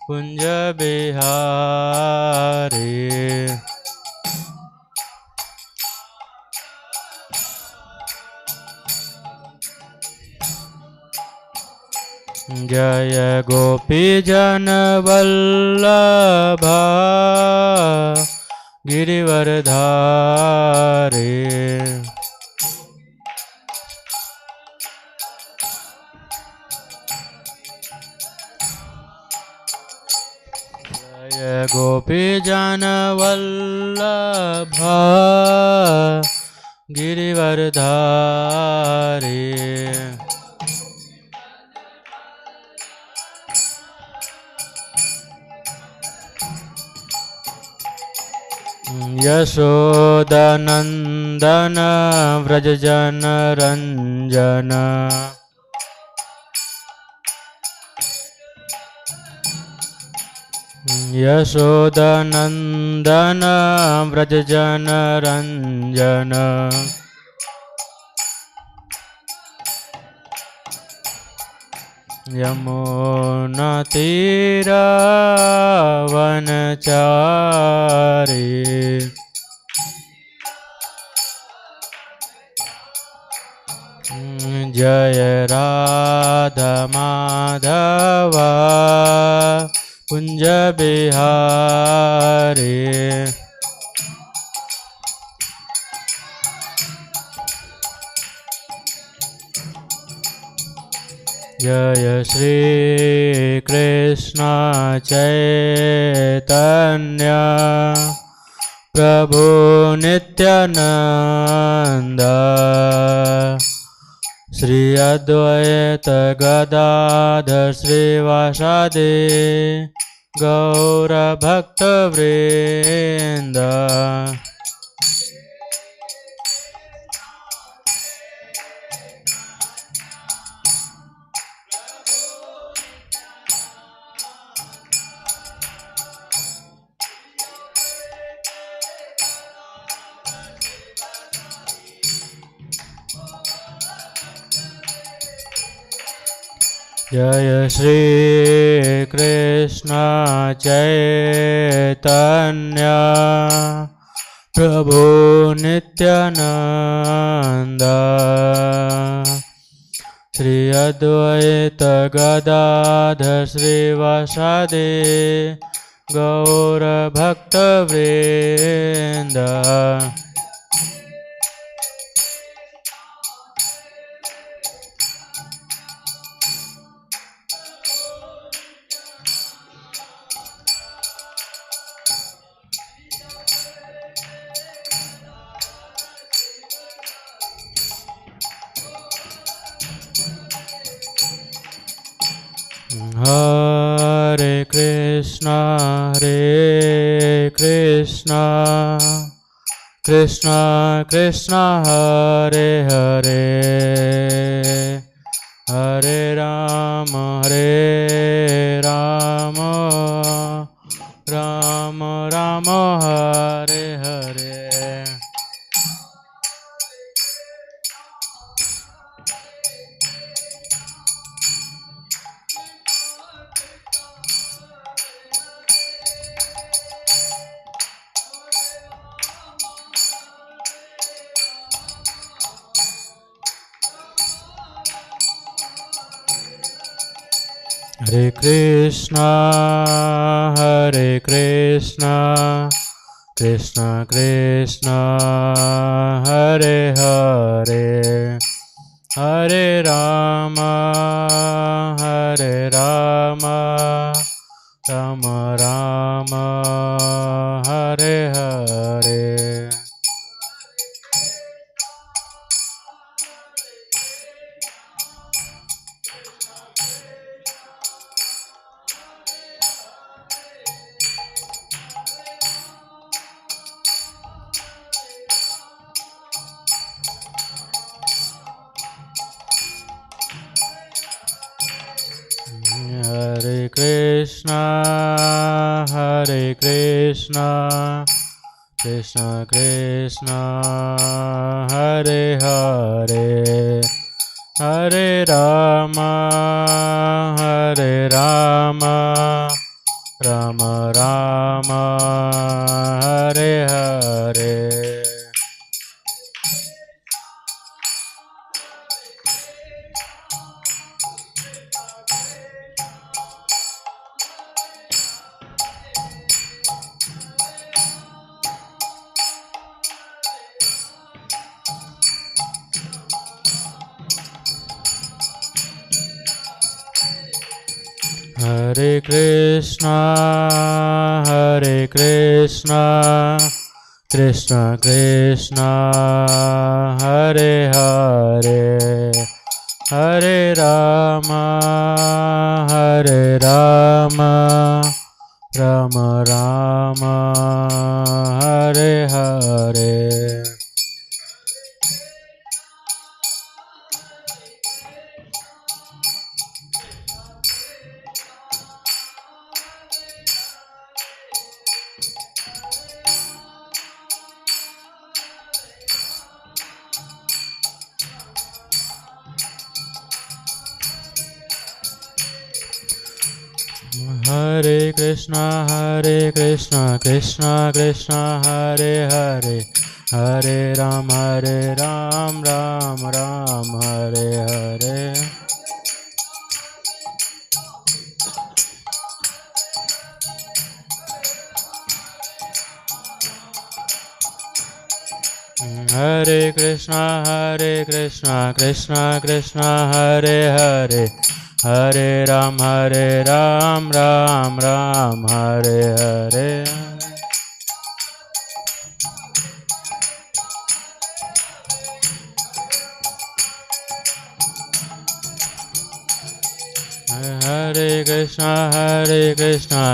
कुंज बिहारी। जय गोपी जन वल्लभा गिरिवरधारी। जय गोपी जन वल्लभा गिरिवरधारी। यशोदनंदन व्रजजन रंजन। यशोदनंदन व्रजजन रंजन। यमुना तीरावनचारी। जय राधा माधवा कुंज बिहारी। जय श्री कृष्ण चैतन्य प्रभु नित्यानंद। श्री अद्वैत गदाधर श्रीवासादि गौर भक्त वृंद। जय श्री कृष्ण चैतन्य प्रभु नित्यानंद। श्री अद्वैत गदाधर श्रीवासादि गौर भक्त वृंद। हरे कृष्णा कृष्णा कृष्णा हरे हरे, हरे राम राम राम हरे हरे। हरे कृष्णा कृष्णा कृष्णा हरे हरे, हरे राम राम राम हरे हरे। हरे कृष्णा कृष्णा कृष्णा हरे हरे, हरे Ram Ram Ram Hare Hare. Hare Krishna, Krishna Krishna, Hare Hare, Hare Rama, Rama Rama, Hare Hare. Hare Krishna, Krishna Krishna, Hare Hare, Hare Ram, Ram Ram, Hare Hare. Hare Krishna, Krishna Krishna, Hare Hare, Hare Ram, Ram Ram, Hare Hare. Hare Krishna,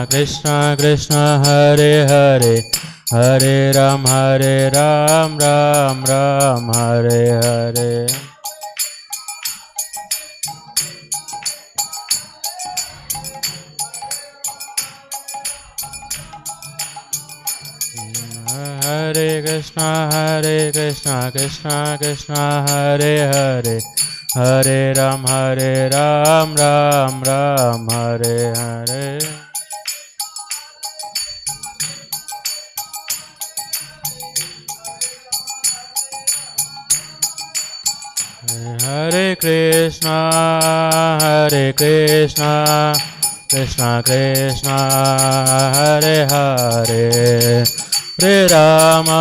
Krishna Krishna, Hare Hare, Hare Ram, Ram Ram, Hare Hare. Hare Krishna, Krishna Krishna, Hare Hare, Hare Ram, Ram Ram, Hare Hare. Hare Krishna, Krishna Krishna, Hare Hare, Hare Rama,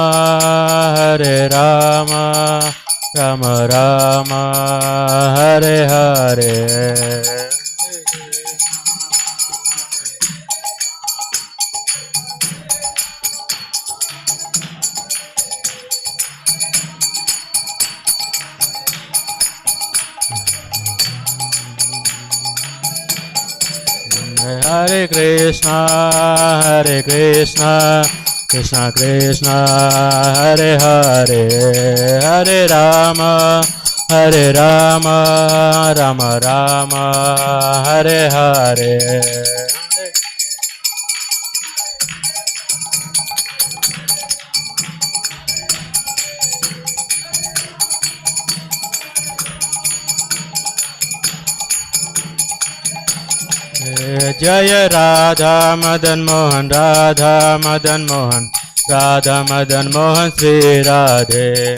Rama Rama, Hare Hare. Hare Krishna, Krishna Krishna, Hare Hare, Hare Rama, Rama Rama, Hare Hare. Jaya Radha Madan Mohan, Radha Madan Mohan, Radha Madan Mohan, Sri Radhe.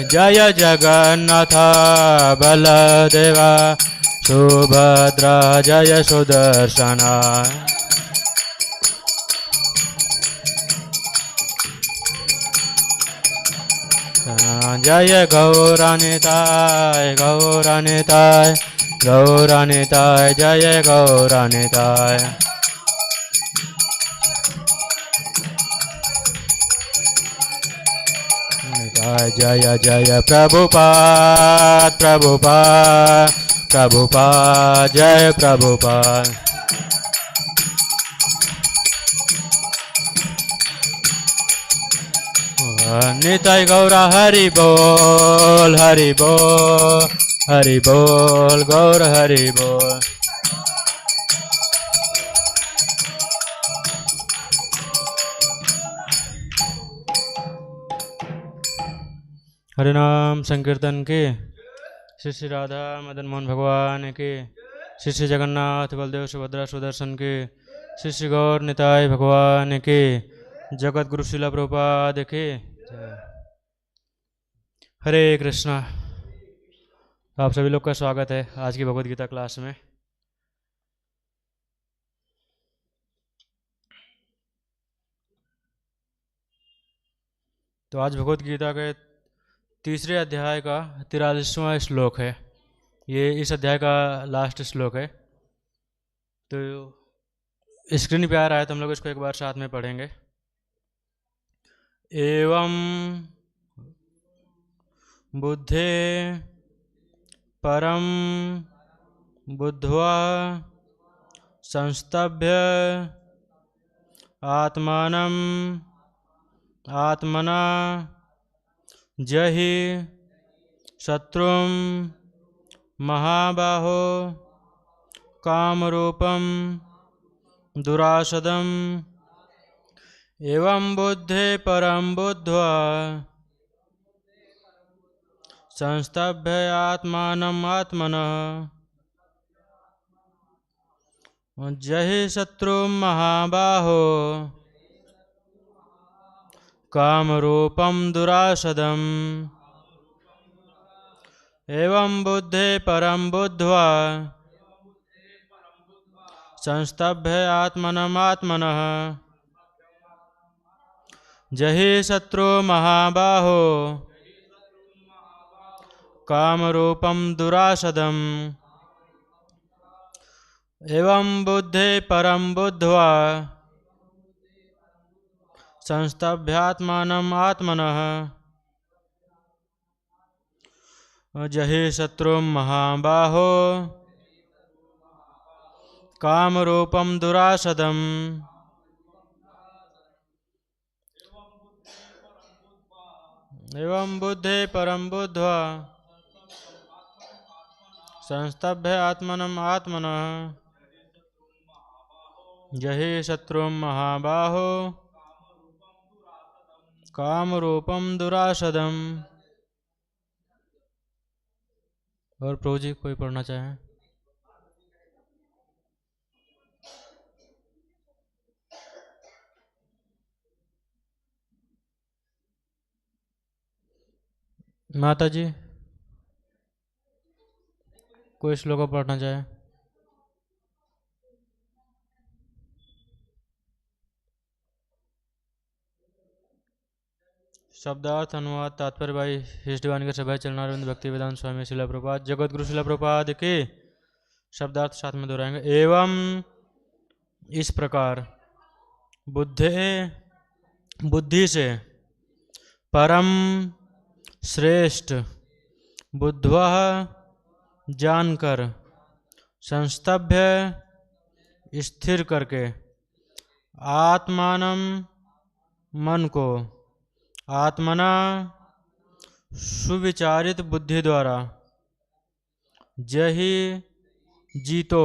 Jaya Jagannatha Baladeva Subhadra, Jaya Sudarshana. Jaya Gauranitai, Gauranitai, Gauranitai, Jaya Gauranitai. Jaya Jaya Prabhupada, Prabhupada, Prabhupada, Jaya Prabhupada. Nitai Gaura Hari Bol, Hari Bol, Hari Bol, Gaura Hari Bol. हरे नाम संकीर्तन के श्री श्री राधा मदन मोहन भगवान की, श्री श्री जगन्नाथ बलदेव सुभद्रा सुदर्शन की, श्री श्री गौर निताय भगवान की, जगत गुरु शिला प्रभुपाद की। हरे कृष्णा। आप सभी लोग का स्वागत है आज की भगवद गीता क्लास में। तो आज भगवद गीता के तीसरे अध्याय का 43वां श्लोक है। ये इस अध्याय का लास्ट श्लोक है। तो स्क्रीन पे आ रहा है, तो हम लोग इसको एक बार साथ में पढ़ेंगे। एवं बुद्धे परम बुद्ध्वा संस्तभ्य आत्मानं आत्मना जहि शत्रुं महाबाहो कामरूपं दुरासदम् एवं बुद्धे परम बुद्ध्वा संस्तभ्य आत्मानं आत्मनः जहि शत्रुं महाबाहो कामरूपं दुरासदम् एवं बुद्धे परम बुद्ध्वा संस्तभ्य आत्मनं आत्मनः जहि शत्रु महाबाहो कामरूपं दुरासदम् एवं बुद्धे परम बुद्ध्वा संस्तभ्यात्मानं आत्मनः जहि शत्रु महाबाहो कामरूपं दुरासदम् एवं बुद्धे परम बुद्ध्वा संस्तभ्य आत्मनं आत्मनः जहि शत्रु महाबाहो कामरूपं दुरासदम्। और प्रभु जी कोई पढ़ना चाहे? माता जी कोई श्लोक पढ़ना चाहे? शब्दार्थ अनुवाद तात्पर्य भाई हिस्टवान के सभा चलनारविंद भक्ति वेदांत स्वामी शिला प्रभुपाद जगत गुरु शिला प्रभुपाद के। शब्दार्थ साथ में दोहराएंगे। एवं इस प्रकार बुद्धि से परम श्रेष्ठ बुद्धवा जानकर संस्तभ्य स्थिर करके आत्मानं मन को आत्मना सुविचारित बुद्धि द्वारा जहि जीतो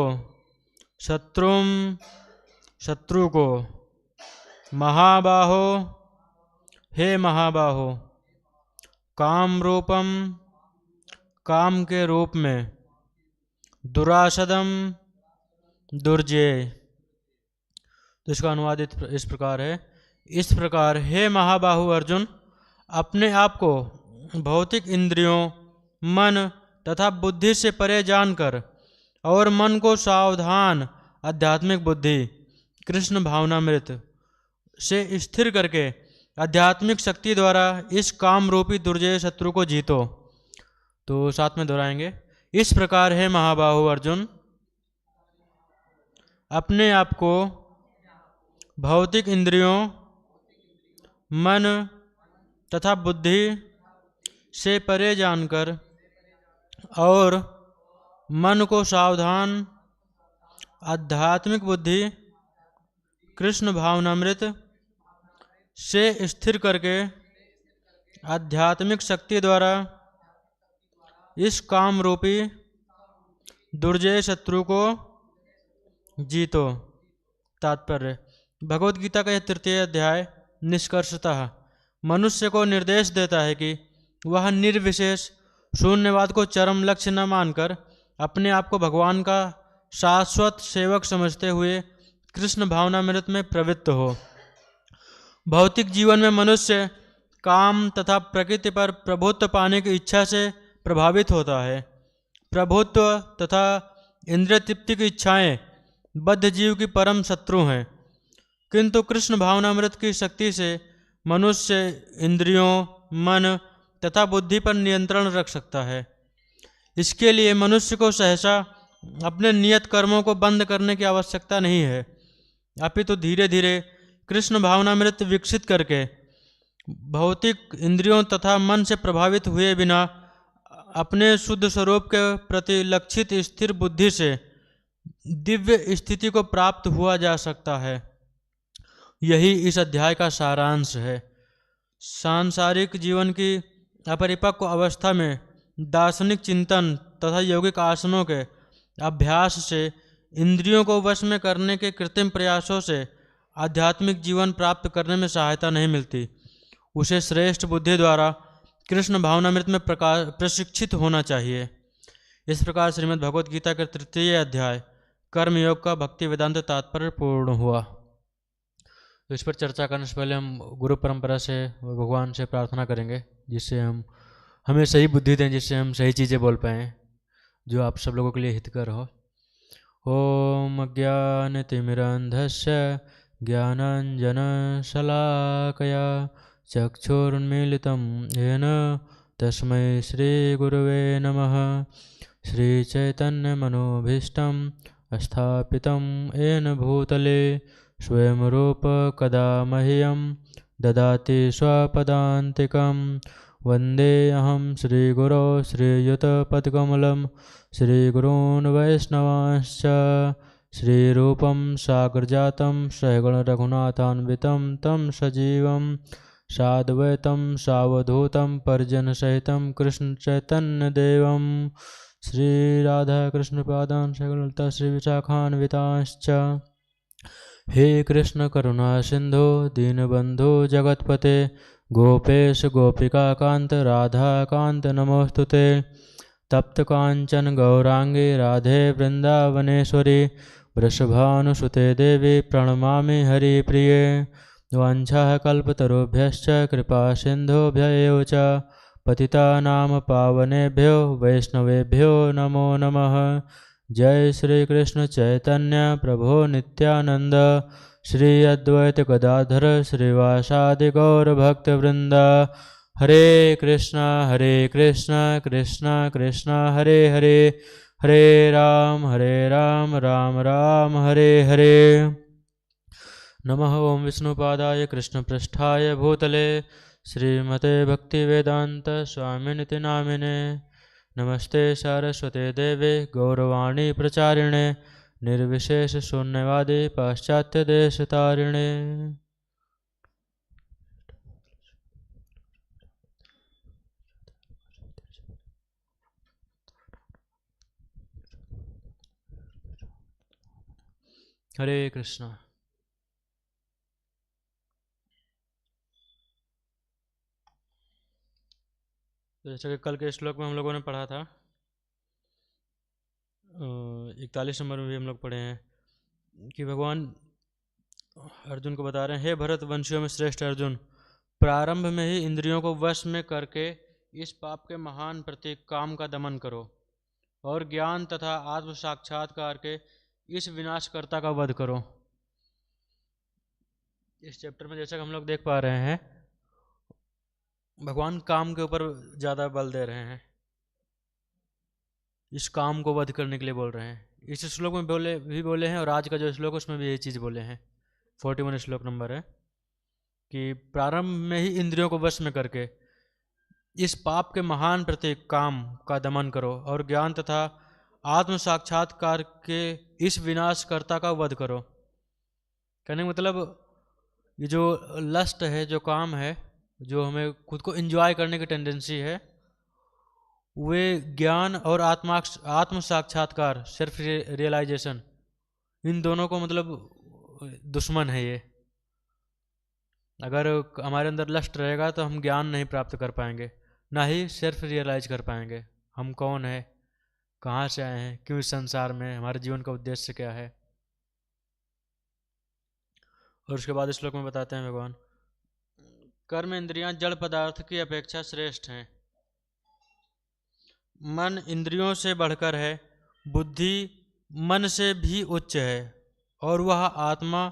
शत्रु को महाबाहो हे महाबाहो काम रूपम काम के रूप में दुरासदम दुर्जय। तो इसका अनुवाद इस प्रकार है। इस प्रकार हे महाबाहु अर्जुन अपने आप को भौतिक इंद्रियों मन तथा बुद्धि से परे जानकर और मन को सावधान आध्यात्मिक बुद्धि कृष्ण भावनामृत से स्थिर करके आध्यात्मिक शक्ति द्वारा इस काम रूपी दुर्जय शत्रु को जीतो। तो साथ में दोहराएंगे। इस प्रकार है महाबाहु अर्जुन अपने आप को भौतिक इंद्रियों मन तथा बुद्धि से परे जानकर और मन को सावधान आध्यात्मिक बुद्धि कृष्ण भावनामृत से स्थिर करके आध्यात्मिक शक्ति द्वारा इस काम रूपी दुर्जय शत्रु को जीतो। तात्पर्य भगवद गीता का यह तृतीय अध्याय निष्कर्षतः मनुष्य को निर्देश देता है कि वह निर्विशेष शून्यवाद को चरम लक्ष्य न मानकर अपने आप को भगवान का शाश्वत सेवक समझते हुए कृष्ण भावनामृत में प्रवृत्त हो। भौतिक जीवन में मनुष्य काम तथा प्रकृति पर प्रभुत्व पाने की इच्छा से प्रभावित होता है। प्रभुत्व तथा इंद्रिय तृप्ति की इच्छाएं बद्ध जीव की परम शत्रु हैं, किंतु कृष्ण भावनामृत की शक्ति से मनुष्य इंद्रियों, मन तथा बुद्धि पर नियंत्रण रख सकता है। इसके लिए मनुष्य को सहसा अपने नियत कर्मों को बंद करने की आवश्यकता नहीं है, अपितु धीरे धीरे कृष्ण भावनामृत विकसित करके भौतिक इंद्रियों तथा मन से प्रभावित हुए बिना अपने शुद्ध स्वरूप के प्रति लक्षित स्थिर बुद्धि से दिव्य स्थिति को प्राप्त हुआ जा सकता है। यही इस अध्याय का सारांश है। सांसारिक जीवन की अपरिपक्व अवस्था में दार्शनिक चिंतन तथा यौगिक आसनों के अभ्यास से इंद्रियों को वश में करने के कृत्रिम प्रयासों से आध्यात्मिक जीवन प्राप्त करने में सहायता नहीं मिलती। उसे श्रेष्ठ बुद्धि द्वारा कृष्ण भावनामृत में प्रशिक्षित होना चाहिए। इस प्रकार श्रीमद् भगवद गीता के 3 अध्याय कर्मयोग का भक्ति वेदांत तात्पर्य पूर्ण हुआ। तो इस पर चर्चा करने से पहले हम गुरु परंपरा से भगवान से प्रार्थना करेंगे, जिससे हमें सही बुद्धि दें, जिससे हम सही चीज़ें बोल पाएँ जो आप सब लोगों के लिए हितकर हो। ओम ज्ञानतिमिरन्धस्य ज्ञानाञ्जनशलाकया चक्षुरुन्मीलितं येन तस्मै श्रीगुरवे नमः। श्रीचैतन्यमनोभीष्टं स्थापितं येन भूतले स्वयं रूप कदा मह्यं ददाति स्वपदान्तिकं। वन्देऽहं श्रीगुरो श्रीयुतपदकमलं श्रीगुरून् वैष्णवांश्च श्रीरूपं साग्रजातं सहगणरघुनाथान्वितं तं सजीवं साद्वैतं सावधूतं परिजनसहितं कृष्णचैतन्यदेवं श्रीराधाकृष्णपादान् सगलललिता श्रीविशाखान्वितांश्च। हे कृष्ण करुणा सिंधु दीनबंधु जगतपते गोपेश गोपिकाकांत राधाकांत नमोस्तुते। तप्त कांचन गौरांगी राधे वृंदावनेश्वरी वृषभानुसुते देवी प्रणमामि हरिप्रिये। वाञ्छाः कल्पतरुभ्यश्च कृपा सिन्धुभ्य एव च पतितानां पावनेभ्यो वैष्णवेभ्यो नमो नमः। जय श्री कृष्ण चैतन्य प्रभो नित्यानंद श्री अद्वैत गदाधर श्रीवासादि गौर भक्त वृंद। हरे कृष्णा कृष्ण कृष्ण हरे हरे, हरे राम राम राम हरे हरे। नमः ओं विष्णुपादाय कृष्णपृष्ठाय भूतले श्रीमते भक्तिवेदांत स्वामिनिति नामिने। नमस्ते सारस्वते देवे गौरवाणी प्रचारिणे निर्विशेष शून्यवादी पाश्चात्य देश तारिणे। हरे कृष्णा। जैसा कि कल के श्लोक में हम लोगों ने पढ़ा था, 41 नंबर में भी हम लोग पढ़े हैं कि भगवान अर्जुन को बता रहे हैं, हे भरत वंशियों में श्रेष्ठ अर्जुन, प्रारंभ में ही इंद्रियों को वश में करके इस पाप के महान प्रतीक काम का दमन करो और ज्ञान तथा आत्म साक्षात्कार के इस विनाशकर्ता का वध करो। इस चैप्टर में जैसा कि हम लोग देख पा रहे हैं, भगवान काम के ऊपर ज़्यादा बल दे रहे हैं, इस काम को वध करने के लिए बोल रहे हैं। इस श्लोक में बोले हैं और आज का जो श्लोक उसमें भी यही चीज़ बोले हैं। 41 श्लोक नंबर है कि प्रारंभ में ही इंद्रियों को वश में करके इस पाप के महान प्रतीक काम का दमन करो और ज्ञान तथा आत्म साक्षात्कार के इस विनाशकर्ता का वध करो। कहने का मतलब ये जो लस्ट है, जो काम है, जो हमें खुद को एंजॉय करने की टेंडेंसी है, वे ज्ञान और आत्म साक्षात्कार सेल्फ रियलाइजेशन, इन दोनों को मतलब दुश्मन है ये। अगर हमारे अंदर लस्ट रहेगा तो हम ज्ञान नहीं प्राप्त कर पाएंगे, ना ही सेल्फ रियलाइज कर पाएंगे। हम कौन है, कहाँ से आए हैं, क्यों इस संसार में, हमारे जीवन का उद्देश्य क्या है। और उसके बाद इस श्लोक में बताते हैं भगवान, कर्म इंद्रियां जड़ पदार्थ की अपेक्षा श्रेष्ठ हैं। मन इंद्रियों से बढ़कर है, बुद्धि मन से भी उच्च है, और वह आत्मा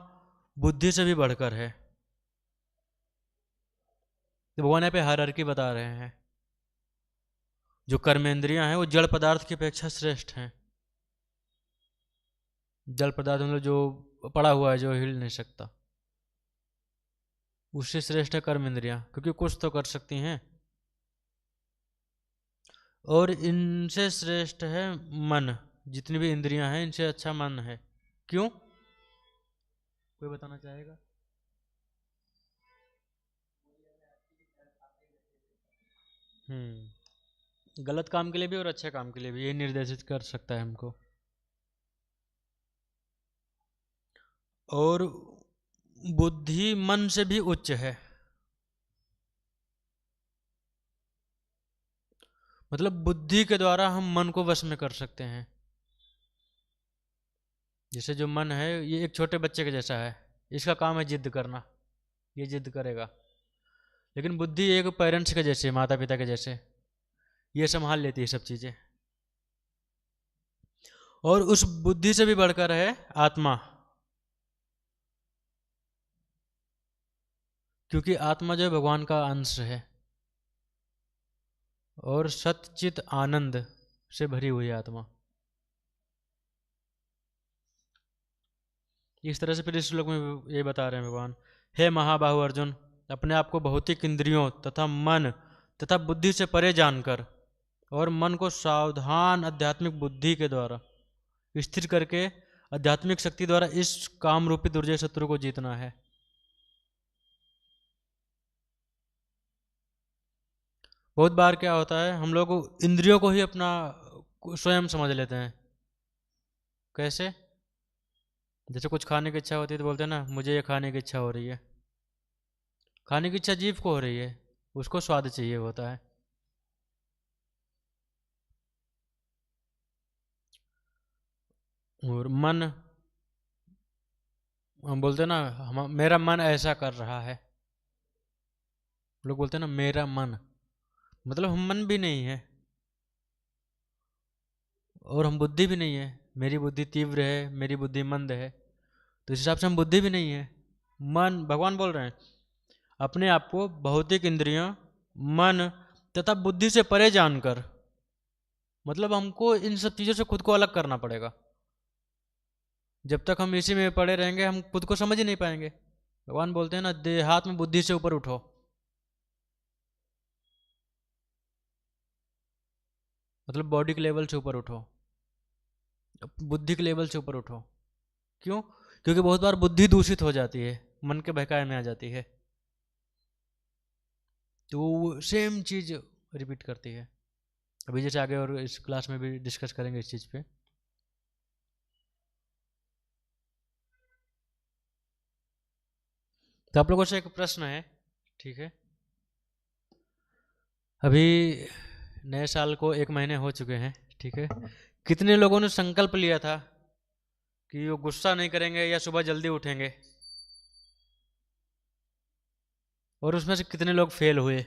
बुद्धि से भी बढ़कर है। तो भगवान यहाँ पे हायरार्की बता रहे हैं। जो कर्मेंद्रियां हैं वो जड़ पदार्थ की अपेक्षा श्रेष्ठ हैं। जड़ पदार्थ मतलब जो पड़ा हुआ है, जो हिल नहीं सकता, उससे श्रेष्ठ है कर्म इंद्रियां, क्योंकि कुछ तो कर सकती हैं। और इनसे श्रेष्ठ है मन। जितनी भी इंद्रियां हैं इनसे अच्छा मन है। क्यों, कोई बताना चाहेगा? गलत काम के लिए भी और अच्छे काम के लिए भी ये निर्देशित कर सकता है हमको। और बुद्धि मन से भी उच्च है। मतलब बुद्धि के द्वारा हम मन को वश में कर सकते हैं। जैसे जो मन है ये एक छोटे बच्चे के जैसा है, इसका काम है जिद करना, ये जिद करेगा। लेकिन बुद्धि एक पेरेंट्स के जैसे, माता पिता के जैसे, ये संभाल लेती है सब चीज़ें। और उस बुद्धि से भी बढ़कर है आत्मा, क्योंकि आत्मा जो है भगवान का अंश है और सच्चित आनंद से भरी हुई आत्मा। इस तरह से फिर इस श्लोक में ये बता रहे हैं भगवान, हे महाबाहु अर्जुन, अपने आप को भौतिक इंद्रियों तथा मन तथा बुद्धि से परे जानकर और मन को सावधान आध्यात्मिक बुद्धि के द्वारा स्थिर करके आध्यात्मिक शक्ति द्वारा इस काम रूपी दुर्जय शत्रु को जीतना है। बहुत बार क्या होता है, हम लोग इंद्रियों को ही अपना स्वयं समझ लेते हैं। कैसे? जैसे कुछ खाने की इच्छा होती है तो बोलते हैं ना, मुझे ये खाने की इच्छा हो रही है। खाने की इच्छा जीव को हो रही है, उसको स्वाद चाहिए होता है। और मन, हम बोलते हैं ना, मेरा मन ऐसा कर रहा है। लोग बोलते हैं ना मेरा मन, मतलब हम मन भी नहीं है और हम बुद्धि भी नहीं है। मेरी बुद्धि तीव्र है, मेरी बुद्धि मंद है, तो इस हिसाब से हम बुद्धि भी नहीं है। मन, भगवान बोल रहे हैं अपने आप को भौतिक इंद्रियों, मन तथा बुद्धि से परे जानकर, मतलब हमको इन सब चीज़ों से खुद को अलग करना पड़ेगा। जब तक हम इसी में पड़े रहेंगे हम खुद को समझ ही नहीं पाएंगे। भगवान बोलते हैं ना, देहात में बुद्धि से ऊपर उठो। मतलब बॉडी के लेवल से ऊपर उठो, बुद्धि के लेवल से ऊपर उठो। क्यों? क्योंकि बहुत बार बुद्धि दूषित हो जाती है, मन के बहकावे में आ जाती है, तो सेम चीज रिपीट करती है। अभी जैसे आगे और इस क्लास में भी डिस्कस करेंगे इस चीज पे। तो आप लोगों से एक प्रश्न है, ठीक है? अभी नए साल को 1 महीने हो चुके हैं, ठीक है? कितने लोगों ने संकल्प लिया था कि वो गुस्सा नहीं करेंगे या सुबह जल्दी उठेंगे? और उसमें से कितने लोग फेल हुए?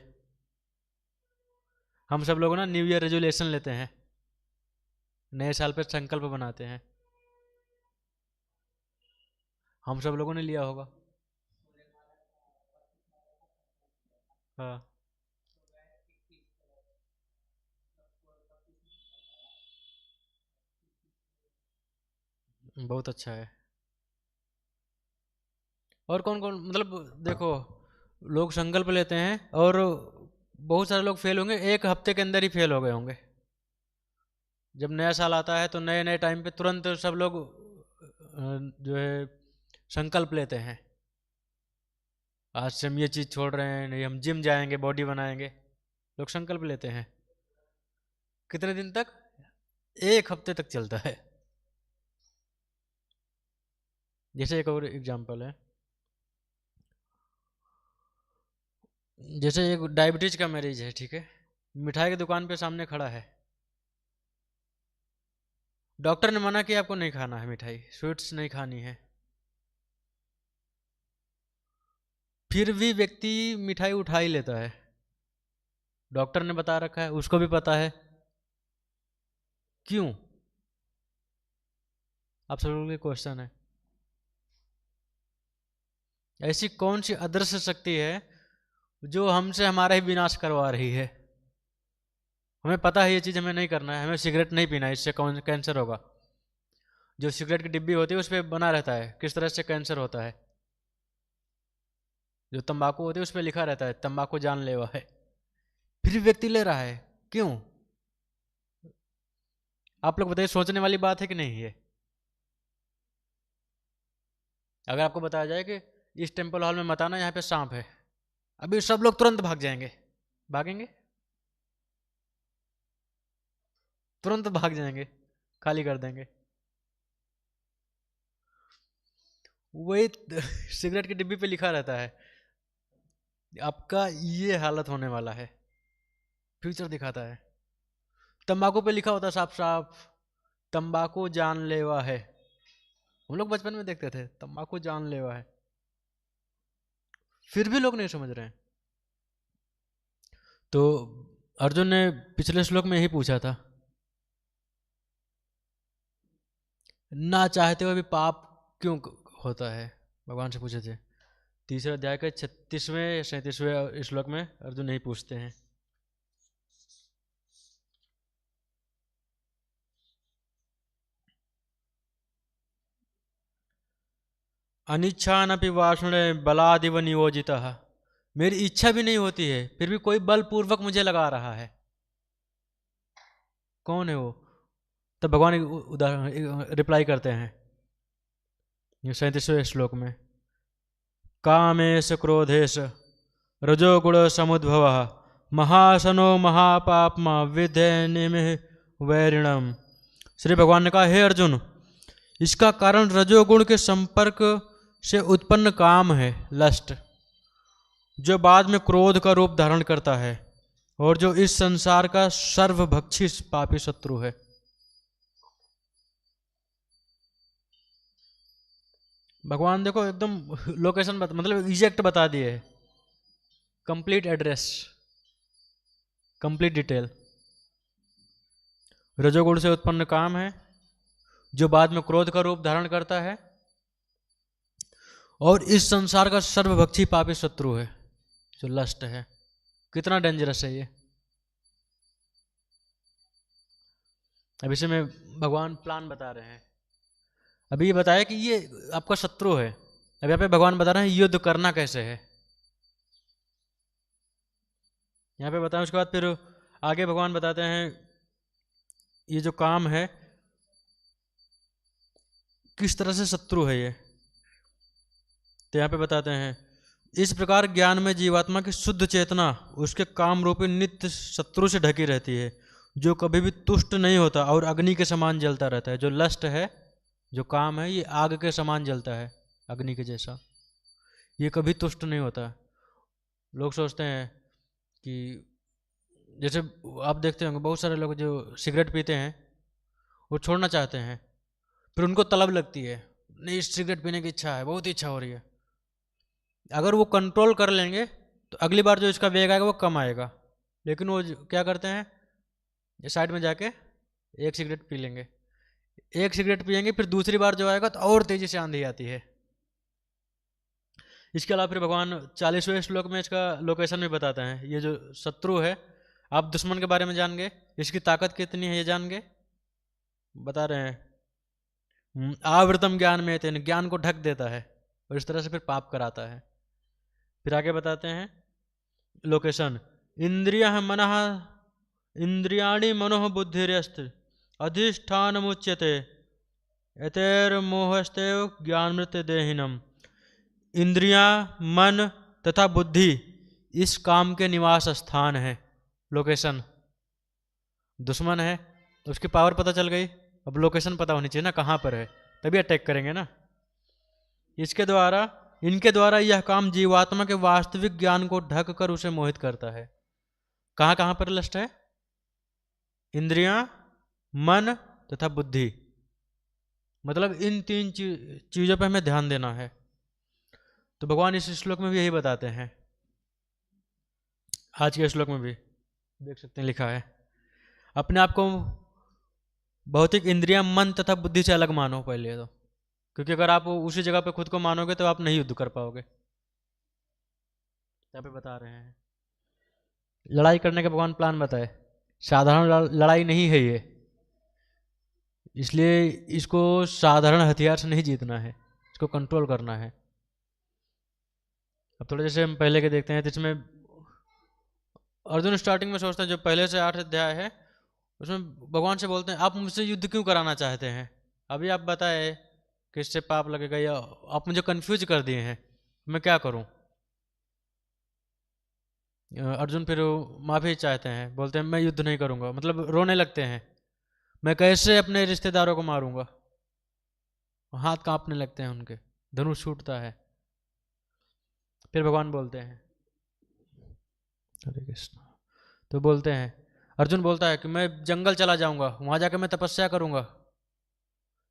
हम सब लोग ना न्यू ईयर रेजोल्यूशन लेते हैं, नए साल पे संकल्प बनाते हैं। हम सब लोगों ने लिया होगा। हाँ, बहुत अच्छा है। और कौन कौन, मतलब देखो, लोग संकल्प लेते हैं और बहुत सारे लोग फेल होंगे, 1 हफ्ते के अंदर ही फेल हो गए होंगे। जब नया साल आता है तो नए नए टाइम पे तुरंत सब लोग जो है संकल्प लेते हैं, आज से हम ये चीज़ छोड़ रहे हैं, नहीं हम जिम जाएंगे, बॉडी बनाएंगे। लोग संकल्प लेते हैं। कितने दिन तक? 1 हफ्ते तक चलता है। जैसे एक और एग्जांपल है, जैसे एक डायबिटीज का मरीज है, ठीक है? मिठाई की दुकान पे सामने खड़ा है, डॉक्टर ने मना किया आपको नहीं खाना है मिठाई, स्वीट्स नहीं खानी है, फिर भी व्यक्ति मिठाई उठा ही लेता है। डॉक्टर ने बता रखा है, उसको भी पता है, क्यों? आप सब लोगों के क्वेश्चन है। ऐसी कौन सी अदृश्य शक्ति है जो हमसे हमारा ही विनाश करवा रही है? हमें पता है ये चीज़ हमें नहीं करना है, हमें सिगरेट नहीं पीना है, इससे कौन कैंसर होगा। जो सिगरेट की डिब्बी होती है उस पर बना रहता है किस तरह से कैंसर होता है। जो तंबाकू होती है उस पर लिखा रहता है तंबाकू जानलेवा है, फिर भी व्यक्ति ले रहा है, क्यों? आप लोग बताइए, सोचने वाली बात है कि नहीं है? अगर आपको बताया जाए कि इस टेम्पल हॉल में मत आना, यहाँ पे सांप है, अभी सब लोग तुरंत भाग जाएंगे, भागेंगे? तुरंत भाग जाएंगे, खाली कर देंगे। वही सिगरेट की डिब्बी पे लिखा रहता है आपका ये हालत होने वाला है, फ्यूचर दिखाता है। तंबाकू पे लिखा होता साफ साफ तंबाकू जानलेवा है। हम लोग बचपन में देखते थे तंबाकू जानलेवा है, फिर भी लोग नहीं समझ रहे हैं। तो अर्जुन ने पिछले श्लोक में यही पूछा था, ना चाहते हुए भी पाप क्यों होता है, भगवान से पूछे थे। तीसरे अध्याय के 36वें 37वें श्लोक में अर्जुन यही पूछते हैं। अनिच्छानपि वाष्णे बलादिव नियोजितः, मेरी इच्छा भी नहीं होती है फिर भी कोई बलपूर्वक मुझे लगा रहा है। कौन है वो? तब भगवान उदाहरण रिप्लाई करते हैं 37वें श्लोक में, कामेश क्रोधेश रजोगुण समुद्भव महासनो महापापमा विधेनिमिह वैरिणम। श्री भगवान ने कहा, हे अर्जुन, इसका कारण रजोगुण के संपर्क से उत्पन्न काम है, लस्ट, जो बाद में क्रोध का रूप धारण करता है और जो इस संसार का सर्वभक्षी पापी शत्रु है। भगवान देखो एकदम लोकेशन मतलब एग्जैक्ट बता दिए है, कंप्लीट एड्रेस, कंप्लीट डिटेल। रजोगुण से उत्पन्न काम है जो बाद में क्रोध का रूप धारण करता है और इस संसार का सर्वभक्षी पापी शत्रु है जो लस्ट है। कितना डेंजरस है ये। अब इसे में भगवान प्लान बता रहे हैं। अभी ये बताया कि ये आपका शत्रु है, अब यहाँ पे भगवान बता रहे हैं युद्ध करना कैसे है, यहाँ पे बताएं। उसके बाद फिर आगे भगवान बताते हैं ये जो काम है किस तरह से शत्रु है ये। तो यहाँ पे बताते हैं, इस प्रकार ज्ञान में जीवात्मा की शुद्ध चेतना उसके काम रूपी नित्य शत्रु से ढकी रहती है, जो कभी भी तुष्ट नहीं होता और अग्नि के समान जलता रहता है। जो लस्ट है, जो काम है, ये आग के समान जलता है, अग्नि के जैसा, ये कभी तुष्ट नहीं होता। लोग सोचते हैं कि जैसे आप देखते होंगे बहुत सारे लोग जो सिगरेट पीते हैं वो छोड़ना चाहते हैं, फिर उनको तलब लगती है, नहीं सिगरेट पीने की इच्छा है, बहुत इच्छा हो रही है। अगर वो कंट्रोल कर लेंगे तो अगली बार जो इसका वेग आएगा वो कम आएगा, लेकिन वो क्या करते हैं साइड में जाके एक सिगरेट पी लेंगे, एक सिगरेट पियेंगे, फिर दूसरी बार जो आएगा तो और तेजी से आंधी आती है। इसके अलावा फिर भगवान 40वें श्लोक में इसका लोकेशन भी बताते हैं। ये जो शत्रु है, आप दुश्मन के बारे में जान गए, इसकी ताकत कितनी है ये जान गए, बता रहे हैं आवृतम ज्ञान में तेन, ज्ञान को ढक देता है और इस तरह से फिर पाप कराता है। फिर आगे बताते हैं लोकेशन, इंद्रियः मनः इंद्रियाणि मनोह बुद्धिरस्त अधिष्ठान मुच्यते एतैर्मोहस्तेव ज्ञानमृत देहिनम। इंद्रियां, मन तथा बुद्धि इस काम के निवास स्थान है, लोकेशन। दुश्मन है तो उसकी पावर पता चल गई, अब लोकेशन पता होनी चाहिए ना कहाँ पर है, तभी अटैक करेंगे ना। इसके द्वारा, इनके द्वारा यह काम जीवात्मा के वास्तविक ज्ञान को ढक कर उसे मोहित करता है। कहाँ कहाँ पर लस्ट है? इंद्रियां, मन तथा बुद्धि, मतलब इन तीन चीज़ों पे हमें ध्यान देना है। तो भगवान इस श्लोक में भी यही बताते हैं, आज के श्लोक में भी देख सकते हैं लिखा है, अपने आप को भौतिक इंद्रियां, मन तथा बुद्धि से अलग मानो पहले तो, क्योंकि अगर आप उसी जगह पे खुद को मानोगे तो आप नहीं युद्ध कर पाओगे। यहाँ पे बता रहे हैं लड़ाई करने का भगवान प्लान बताए, साधारण लड़ाई नहीं है ये, इसलिए इसको साधारण हथियार से नहीं जीतना है, इसको कंट्रोल करना है। अब थोड़ा जैसे हम पहले के देखते हैं, जिसमें अर्जुन स्टार्टिंग में सोचते हैं, जो पहले से 8 अध्याय है उसमें भगवान से बोलते हैं आप मुझसे युद्ध क्यों कराना चाहते हैं, अभी आप बताए कि इससे पाप लगेगा, या आप मुझे कंफ्यूज कर दिए हैं, मैं क्या करूं। अर्जुन फिर माफी चाहते हैं, बोलते हैं मैं युद्ध नहीं करूंगा, मतलब रोने लगते हैं, मैं कैसे अपने रिश्तेदारों को मारूंगा, हाथ कांपने लगते हैं उनके, धनुष छूटता है। फिर भगवान बोलते हैं हरे कृष्ण, तो बोलते हैं, अर्जुन बोलता है कि मैं जंगल चला जाऊंगा, वहां जाकर मैं तपस्या करूंगा,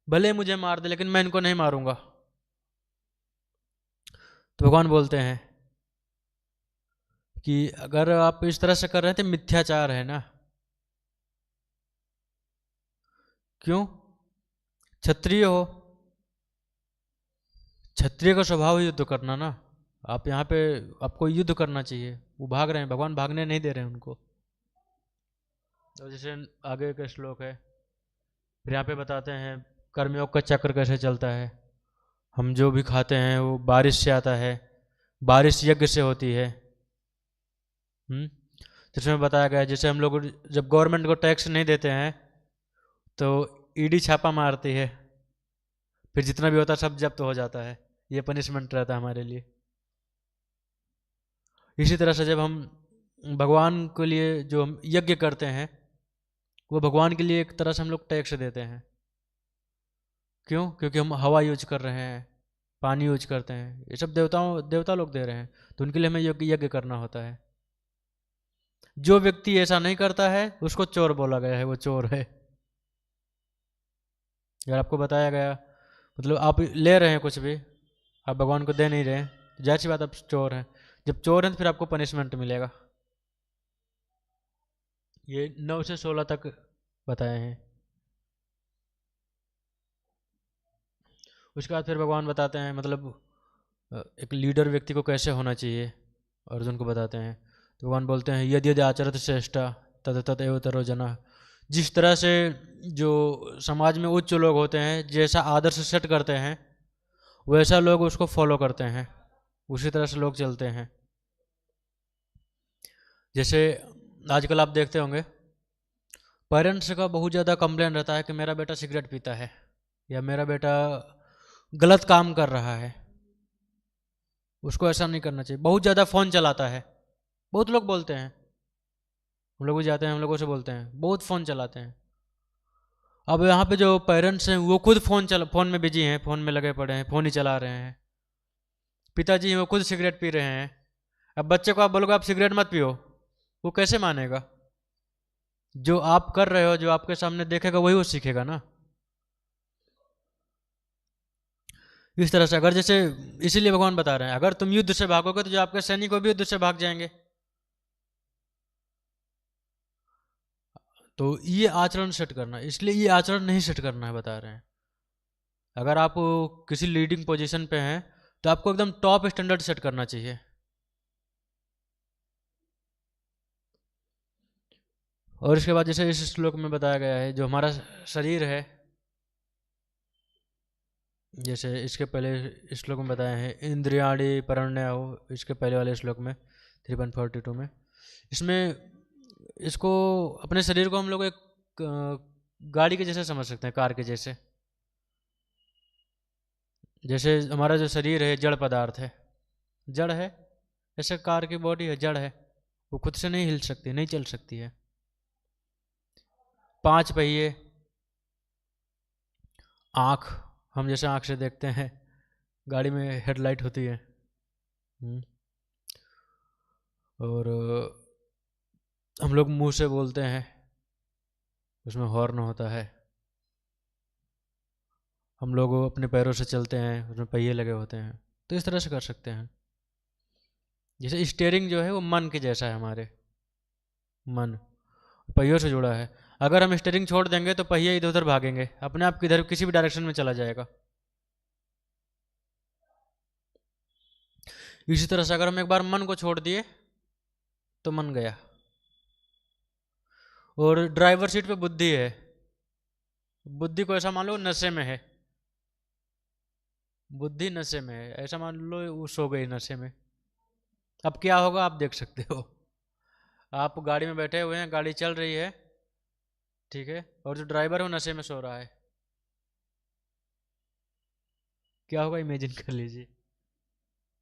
भले मुझे मार दे लेकिन मैं इनको नहीं मारूंगा। तो भगवान बोलते हैं कि अगर आप इस तरह से कर रहे हैं तो मिथ्याचार है ना। क्यों? क्षत्रिय हो, क्षत्रिय का स्वभाव है युद्ध करना ना, आप यहाँ पे आपको युद्ध करना चाहिए, वो भाग रहे हैं, भगवान भागने नहीं दे रहे हैं उनको। तो जैसे आगे का श्लोक है, फिर यहाँ पे बताते हैं कर्मयोग का चक्र कैसे चलता है, हम जो भी खाते हैं वो बारिश से आता है, बारिश यज्ञ से होती है। जिसमें बताया गया है जैसे हम लोग जब गवर्नमेंट को टैक्स नहीं देते हैं तो ईडी छापा मारती है, फिर जितना भी होता है सब जब्त हो जाता है, ये पनिशमेंट रहता है हमारे लिए। इसी तरह से जब हम भगवान के लिए जो हम यज्ञ करते हैं वो भगवान के लिए एक तरह से हम लोग टैक्स देते हैं। क्यों? क्योंकि हम हवा यूज कर रहे हैं, पानी यूज करते हैं, ये सब देवता लोग दे रहे हैं, तो उनके लिए हमें यज्ञ करना होता है। जो व्यक्ति ऐसा नहीं करता है उसको चोर बोला गया है, वो चोर है। अगर आपको बताया गया मतलब आप ले रहे हैं कुछ भी, आप भगवान को दे नहीं रहे हैं, जाहिर सी बात आप चोर हैं, जब चोर हैं तो फिर आपको पनिशमेंट मिलेगा। ये 9 से 16 तक बताए हैं। उसके बाद फिर भगवान बताते हैं मतलब एक लीडर व्यक्ति को कैसे होना चाहिए, अर्जुन को बताते हैं। तो भगवान बोलते हैं यदि यदि आचरत श्रेष्ठा तद तद एव तरो जना, जिस तरह से जो समाज में उच्च लोग होते हैं जैसा आदर्श सेट करते हैं वैसा लोग उसको फॉलो करते हैं, उसी तरह से लोग चलते हैं। जैसे आजकल आप देखते होंगे पेरेंट्स का बहुत ज़्यादा कंप्लेन रहता है कि मेरा बेटा सिगरेट पीता है या मेरा बेटा गलत काम कर रहा है, उसको ऐसा नहीं करना चाहिए, बहुत ज़्यादा फ़ोन चलाता है, बहुत लोग बोलते हैं, हम लोग भी जाते हैं, हम लोगों से बोलते हैं बहुत फ़ोन चलाते हैं। अब यहाँ पे जो पेरेंट्स हैं वो खुद फ़ोन में बिजी हैं, फ़ोन में लगे पड़े हैं, फ़ोन ही चला रहे हैं, पिताजी वो खुद सिगरेट पी रहे हैं। अब बच्चे को आप बोलोगे आप सिगरेट मत पियो, वो कैसे मानेगा? जो आप कर रहे हो, जो आपके सामने देखेगा वही वो सीखेगा ना। इस तरह से अगर जैसे इसीलिए भगवान बता रहे हैं अगर तुम युद्ध से भागोगे तो जो आपके सैनिक वो भी युद्ध से भाग जाएंगे। तो ये आचरण सेट करना, इसलिए ये आचरण नहीं सेट करना है, बता रहे हैं। अगर आप किसी लीडिंग पोजीशन पे हैं तो आपको एकदम टॉप स्टैंडर्ड सेट करना चाहिए। और इसके बाद जैसे इस श्लोक में बताया गया है जो हमारा शरीर है, जैसे इसके पहले श्लोक में बताया है इंद्रियाणि परण्यो, इसके पहले वाले श्लोक में 3.42 में, इसमें इसको अपने शरीर को हम लोग एक गाड़ी के जैसे समझ सकते हैं, कार के जैसे। जैसे हमारा जो शरीर है जड़ पदार्थ है, जड़ है, जैसे कार की बॉडी है जड़ है, वो खुद से नहीं हिल सकती, नहीं चल सकती है। 5 पहिए, आँख, हम जैसे आँख से देखते हैं, गाड़ी में हेडलाइट होती है, और हम लोग मुंह से बोलते हैं, उसमें हॉर्न होता है। हम लोग अपने पैरों से चलते हैं, उसमें पहिए लगे होते हैं, तो इस तरह से कर सकते हैं। जैसे स्टीयरिंग जो है वो मन के जैसा है, हमारे मन पहियों से जुड़ा है। अगर हम स्टीयरिंग छोड़ देंगे तो पहिए इधर उधर भागेंगे, अपने आप किधर किसी भी डायरेक्शन में चला जाएगा। इसी तरह से अगर हम एक बार मन को छोड़ दिए तो मन गया। और ड्राइवर सीट पे बुद्धि है, बुद्धि को ऐसा मान लो नशे में है, बुद्धि नशे में है, ऐसा मान लो वो सो गई नशे में। अब क्या होगा आप देख सकते हो। आप गाड़ी में बैठे हुए हैं, गाड़ी चल रही है, ठीक है, और जो ड्राइवर है वो नशे में सो रहा है, क्या होगा इमेजिन कर लीजिए।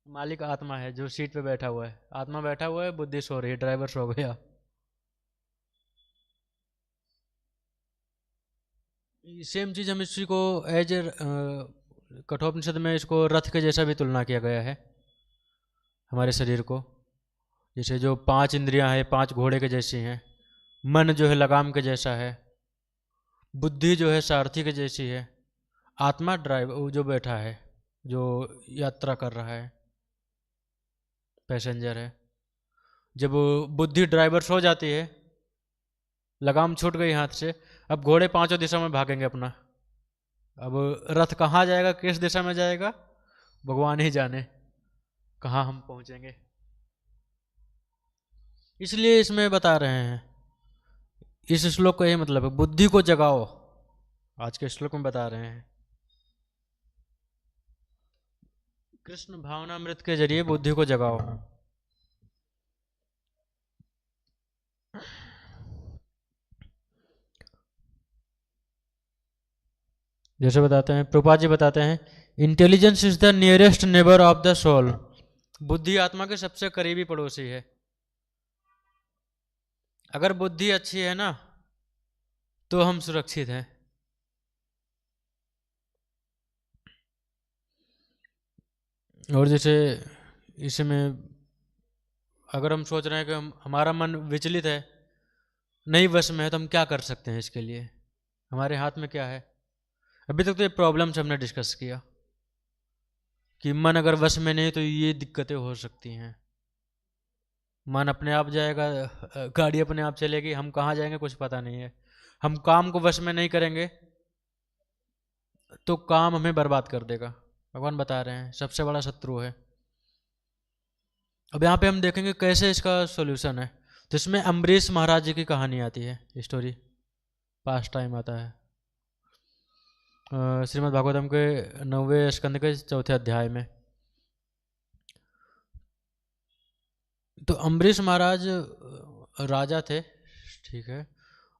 मालिक आत्मा है जो सीट पे बैठा हुआ है, आत्मा बैठा हुआ है, बुद्धि सो रही है, ड्राइवर सो गया। सेम चीज हम इसी को एज कठोपनिषद में इसको रथ के जैसा भी तुलना किया गया है हमारे शरीर को। जैसे जो 5 इंद्रियां हैं 5 घोड़े के जैसी हैं, मन जो है लगाम के जैसा है, बुद्धि जो है सारथी के जैसी है, आत्मा ड्राइवर जो बैठा है, जो यात्रा कर रहा है, पैसेंजर है। जब बुद्धि ड्राइवर सो जाती है, लगाम छूट गई हाथ से, अब घोड़े 5 दिशा में भागेंगे अपना। अब रथ कहाँ जाएगा, किस दिशा में जाएगा, भगवान ही जाने कहाँ हम पहुंचेंगे। इसलिए इसमें बता रहे हैं, इस श्लोक का यही मतलब है, बुद्धि को जगाओ। आज के श्लोक में बता रहे हैं कृष्ण भावनामृत के जरिए बुद्धि को जगाओ। जैसे बताते हैं, प्रभुपाद जी बताते हैं, intelligence is the nearest neighbour of the soul. बुद्धि आत्मा के सबसे करीबी पड़ोसी है। अगर बुद्धि अच्छी है ना तो हम सुरक्षित हैं। और जैसे इसमें अगर हम सोच रहे हैं कि हमारा मन विचलित है, नहीं वश में है, तो हम क्या कर सकते हैं इसके लिए, हमारे हाथ में क्या है। अभी तक तो ये प्रॉब्लम्स हमने डिस्कस किया कि मन अगर वश में नहीं तो ये दिक्कतें हो सकती हैं। मन अपने आप जाएगा, गाड़ी अपने आप चलेगी, हम कहाँ जाएंगे कुछ पता नहीं है। हम काम को वश में नहीं करेंगे तो काम हमें बर्बाद कर देगा। भगवान बता रहे हैं सबसे बड़ा शत्रु है। अब यहाँ पे हम देखेंगे कैसे इसका सॉल्यूशन है। तो इसमें अम्बरीश महाराज जी की कहानी आती है, स्टोरी, पास्ट टाइम आता है श्रीमद् भागवतम के 9वें स्कंद के 4थे अध्याय में। तो अम्बरीश महाराज राजा थे, ठीक है,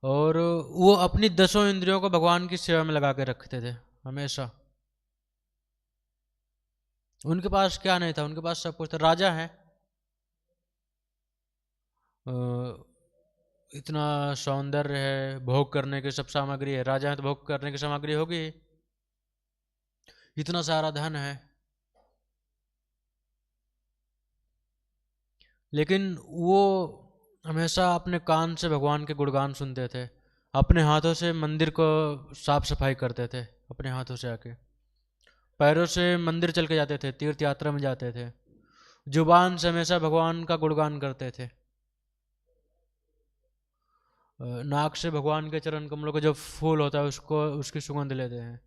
और वो अपनी 10 इंद्रियों को भगवान की सेवा में लगा के रखते थे हमेशा। उनके पास क्या नहीं था, उनके पास सब कुछ था। राजा है, इतना सौंदर्य है, भोग करने की सब सामग्री है, राजा है तो भोग करने की सामग्री होगी, इतना सारा धन है, लेकिन वो हमेशा अपने कान से भगवान के गुणगान सुनते थे, अपने हाथों से मंदिर को साफ सफाई करते थे, अपने हाथों से आके पैरों से मंदिर चल के जाते थे, तीर्थ यात्रा में जाते थे, जुबान से हमेशा भगवान का गुणगान करते थे, नाक से भगवान के चरण कमलों का जो फूल होता है उसको उसकी सुगंध लेते हैं।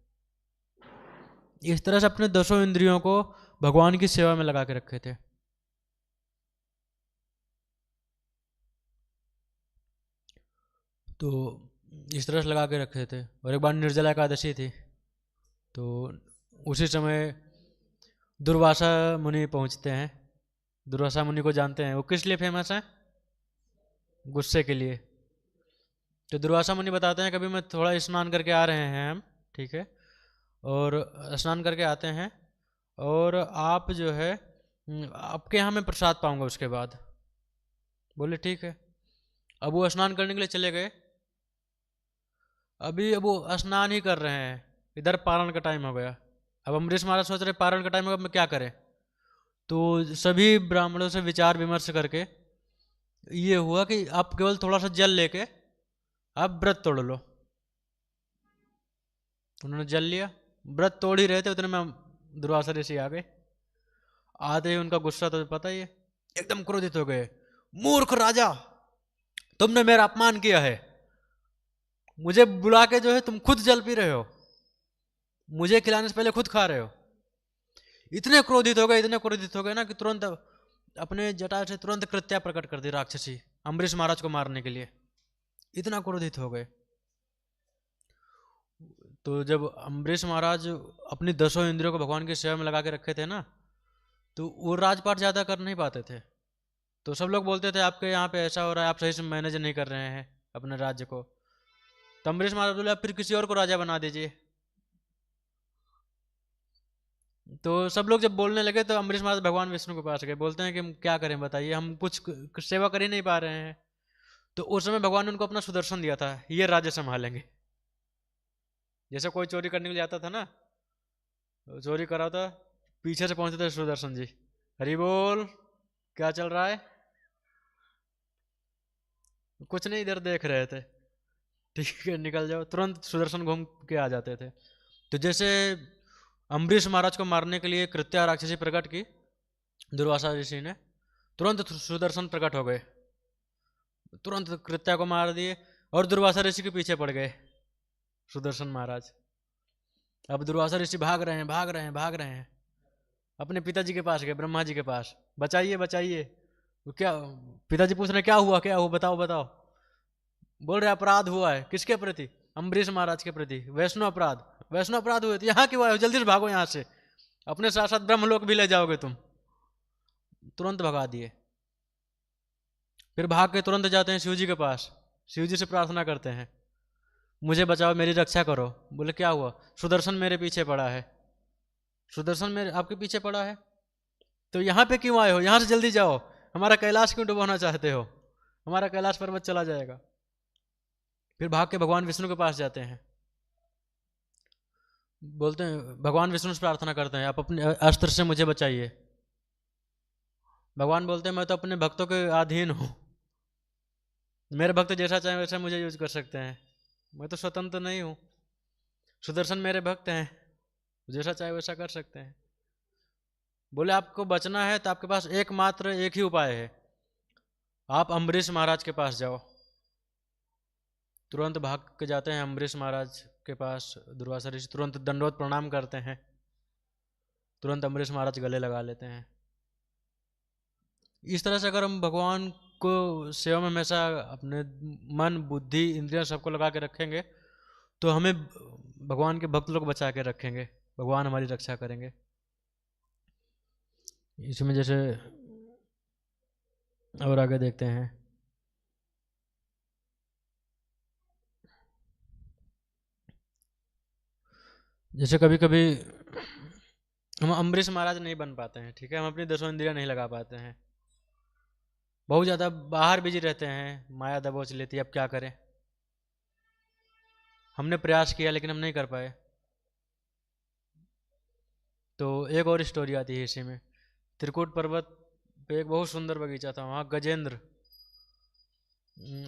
इस तरह से अपने 10 इंद्रियों को भगवान की सेवा में लगा के रखे थे। तो इस तरह से लगा के रखे थे। और एक बार निर्जला एकादशी थी, तो उसी समय दुर्वासा मुनि पहुंचते हैं। दुर्वासा मुनि को जानते हैं, वो किस लिए फेमस है, गुस्से के लिए। तो दुर्वासा मुनि बताते हैं कभी मैं थोड़ा स्नान करके आ रहे हैं हम, ठीक है, और स्नान करके आते हैं और आप जो है आपके यहाँ मैं प्रसाद पाऊंगा उसके बाद। बोले ठीक है। अब वो स्नान करने के लिए चले गए। अभी अब वो स्नान ही कर रहे हैं, इधर पारण का टाइम हो गया। अब अम्बरीश महाराज सोच रहे पारण का टाइम होगा, अब मैं क्या करें। तो सभी ब्राह्मणों से विचार विमर्श करके ये हुआ कि आप केवल थोड़ा सा जल लेके आप व्रत तोड़ लो। उन्होंने जल लिया, व्रत तोड़ ही रहे थे, उतने में दुर्वासा ऋषि आ गए। आते ही उनका गुस्सा तो पता ही है, एकदम क्रोधित हो गए। मूर्ख राजा, तुमने मेरा अपमान किया है, मुझे बुला के जो है तुम खुद जल पी रहे हो, मुझे खिलाने से पहले खुद खा रहे हो। इतने क्रोधित हो गए, इतने क्रोधित हो गए ना कि तुरंत अपने जटा से तुरंत कृत्या प्रकट कर दी राक्षसी, अम्बरीश महाराज को मारने के लिए। इतना क्रोधित हो गए। तो जब अम्बरीश महाराज अपनी 10 इंद्रियों को भगवान की सेवा में लगा के रखे थे ना, तो वो राजपाट ज़्यादा कर नहीं पाते थे। तो सब लोग बोलते थे आपके यहाँ पे ऐसा हो रहा है, आप सही से मैनेज नहीं कर रहे हैं अपने राज्य को। तो अम्बरीश महाराज बोले फिर किसी और को राजा बना दीजिए। तो सब लोग जब बोलने लगे तो अम्बरीश महाराज भगवान विष्णु के पास गए, बोलते हैं कि हम क्या करें बताइए, हम कुछ सेवा कर ही नहीं पा रहे हैं। तो उस समय भगवान ने उनको अपना सुदर्शन दिया था, ये राज्य संभालेंगे। जैसे कोई चोरी करने के लिए जाता था ना, चोरी करा था, पीछे से पहुंचते थे सुदर्शन जी, हरि बोल, क्या चल रहा है, कुछ नहीं इधर देख रहे थे, ठीक है निकल जाओ, तुरंत सुदर्शन घूम के आ जाते थे। तो जैसे अम्बरीश महाराज को मारने के लिए कृत्या राक्षसी प्रकट की दुर्वासा ऋषि ने, तुरंत सुदर्शन प्रकट हो गए, तुरंत कृत्या को मार दिए और दुर्वासा ऋषि के पीछे पड़ गए सुदर्शन महाराज। अब दुर्वासा ऋषि भाग रहे हैं, भाग रहे हैं, भाग रहे हैं, अपने पिताजी के पास गए, ब्रह्मा जी के पास, बचाइए बचाइए। क्या पिताजी पूछ रहे क्या हुआ, क्या हुआ, बताओ बताओ। बोल रहे अपराध हुआ है, किसके प्रति, अम्बरीश महाराज के प्रति, वैष्णव अपराध, वैष्णव अपराध हुए, तो यहाँ क्यों आए हो, जल्दी से भागो यहाँ से, अपने साथ साथ ब्रह्मलोक भी ले जाओगे तुम। तुरंत भगा दिए। फिर भाग के तुरंत जाते हैं शिव जी के पास, शिव जी से प्रार्थना करते हैं मुझे बचाओ, मेरी रक्षा करो। बोले क्या हुआ, सुदर्शन मेरे पीछे पड़ा है, सुदर्शन मेरे आपके पीछे पड़ा है, तो यहाँ पे क्यों आए हो, यहाँ से जल्दी जाओ, हमारा कैलाश क्यों डुबाना चाहते हो, हमारा कैलाश पर्वत चला जाएगा। फिर भाग के भगवान विष्णु के पास जाते हैं, बोलते हैं भगवान विष्णु से प्रार्थना करते हैं आप अपने अस्त्र से मुझे बचाइए। भगवान बोलते हैं मैं तो अपने भक्तों के अधीन हूँ, मेरे भक्त जैसा चाहे वैसा मुझे यूज कर सकते हैं, मैं तो स्वतंत्र नहीं हूँ, सुदर्शन मेरे भक्त हैं, जैसा चाहे वैसा कर सकते हैं। बोले आपको बचना है तो आपके पास एकमात्र एक ही उपाय है, आप अम्बरीश महाराज के पास जाओ। तुरंत भाग के जाते हैं अम्बरीश महाराज के पास, दुर्वासा ऋषि तुरंत दंडवत प्रणाम करते हैं, तुरंत अम्बरीश महाराज गले लगा लेते हैं। इस तरह से अगर हम भगवान को सेवा में हमेशा अपने मन बुद्धि इंद्रियां सबको लगा के रखेंगे तो हमें भगवान के भक्त लोग बचा के रखेंगे, भगवान हमारी रक्षा करेंगे। इसमें जैसे और आगे देखते हैं, जैसे कभी कभी हम अम्बरीश महाराज नहीं बन पाते हैं, ठीक है, हम अपनी 10 इंद्रियां नहीं लगा पाते हैं, बहुत ज़्यादा बाहर बिजी रहते हैं, माया दबोच लेती है, अब क्या करें, हमने प्रयास किया लेकिन हम नहीं कर पाए। तो एक और स्टोरी आती है इसी में, त्रिकूट पर्वत पे एक बहुत सुंदर बगीचा था, वहाँ गजेंद्र